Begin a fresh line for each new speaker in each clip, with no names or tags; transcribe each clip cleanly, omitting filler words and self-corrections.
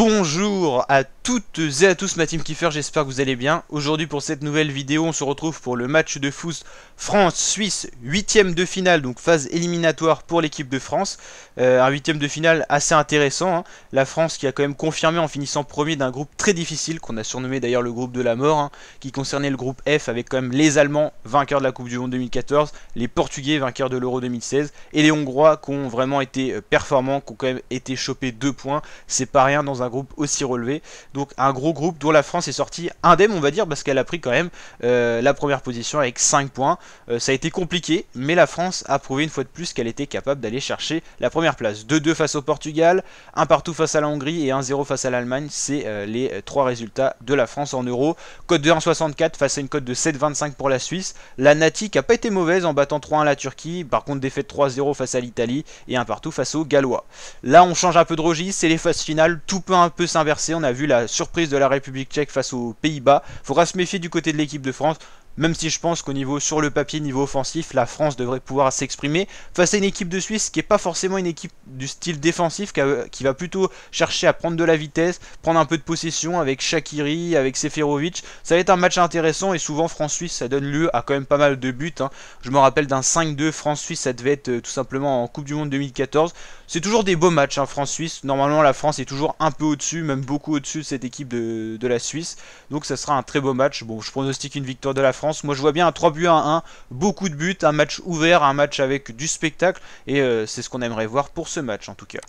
Bonjour à toutes et à tous ma team kiffer, j'espère que vous allez bien. Aujourd'hui pour cette nouvelle vidéo, on se retrouve pour le match de foot France-Suisse, 8ème de finale, donc phase éliminatoire pour l'équipe de France. Un 8ème de finale assez intéressant, hein. La France qui a quand même confirmé en finissant premier d'un groupe très difficile, qu'on a surnommé d'ailleurs le groupe de la mort, hein, qui concernait le groupe F avec quand même les Allemands, vainqueurs de la Coupe du Monde 2014, les Portugais, vainqueurs de l'Euro 2016, et les Hongrois qui ont vraiment été performants, qui ont quand même été chopés 2 points. C'est pas rien dans un groupe aussi relevé. Donc un gros groupe dont la France est sortie indemne, on va dire, parce qu'elle a pris quand même la première position avec 5 points. Ça a été compliqué, mais la France a prouvé une fois de plus qu'elle était capable d'aller chercher la première place. 2-2 face au Portugal, 1 partout face à la Hongrie et 1-0 face à l'Allemagne. C'est les 3 résultats de la France en euros. Cote de 1,64 face à une cote de 7,25 pour la Suisse. La Nati qui n'a pas été mauvaise en battant 3-1 la Turquie. Par contre, défaite 3-0 face à l'Italie et 1 partout face aux Gallois. Là, on change un peu de registre, c'est les phases finales. Tout peut un peu s'inverser. On a vu la surprise de la République tchèque face aux Pays-Bas. Faudra se méfier du côté de l'équipe de France. Même si je pense qu'au niveau, sur le papier, niveau offensif, la France devrait pouvoir s'exprimer face à une équipe de Suisse qui n'est pas forcément une équipe du style défensif, qui va plutôt chercher à prendre de la vitesse, prendre un peu de possession avec Shaqiri, avec Seferovic. Ça va être un match intéressant et souvent France-Suisse, ça donne lieu à quand même pas mal de buts, hein. Je me rappelle d'un 5-2 France-Suisse, ça devait être tout simplement en Coupe du Monde 2014. C'est toujours des beaux matchs, hein, France-Suisse. Normalement, la France est toujours un peu au-dessus, même beaucoup au-dessus de cette équipe de la Suisse. Donc ça sera un très beau match. Bon, je pronostique une victoire de la France. Moi je vois bien un 3 buts à 1, beaucoup de buts, un match ouvert, un match avec du spectacle, et c'est ce qu'on aimerait voir pour ce match en tout cas.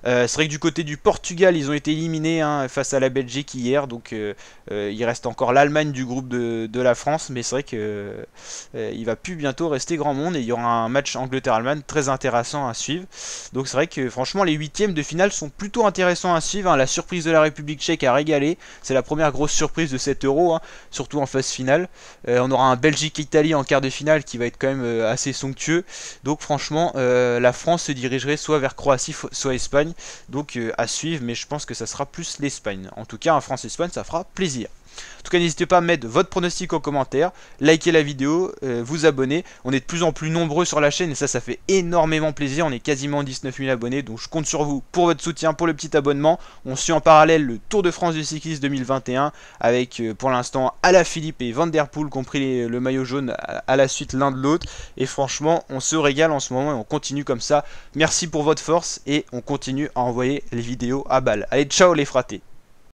C'est vrai que du côté du Portugal, ils ont été éliminés, hein, face à la Belgique hier, donc il reste encore l'Allemagne du groupe de la France, mais c'est vrai que il va plus bientôt rester grand monde, et il y aura un match Angleterre-Allemagne très intéressant à suivre. Donc c'est vrai que franchement les 8ème de finale sont plutôt intéressants à suivre, hein. La surprise de la République tchèque a régalé, c'est la première grosse surprise de cet Euro, hein, surtout en phase finale. On aura un Belgique-Italie en quart de finale qui va être quand même assez somptueux. Donc franchement, la France se dirigerait soit vers Croatie, soit Espagne. Donc à suivre, mais je pense que ça sera plus l'Espagne. En tout cas, un France-Espagne, ça fera plaisir. En tout cas, n'hésitez pas à mettre votre pronostic en commentaire, likez la vidéo, vous abonner. On est de plus en plus nombreux sur la chaîne et ça fait énormément plaisir. On est quasiment 19 000 abonnés, donc je compte sur vous pour votre soutien, pour le petit abonnement. On suit en parallèle le Tour de France du cyclisme 2021 avec pour l'instant Alaphilippe et Van Der Poel qui ont pris le maillot jaune à la suite l'un de l'autre. Et franchement, on se régale en ce moment et on continue comme ça. Merci pour votre force et on continue à envoyer les vidéos à balle. Allez, ciao les fratés!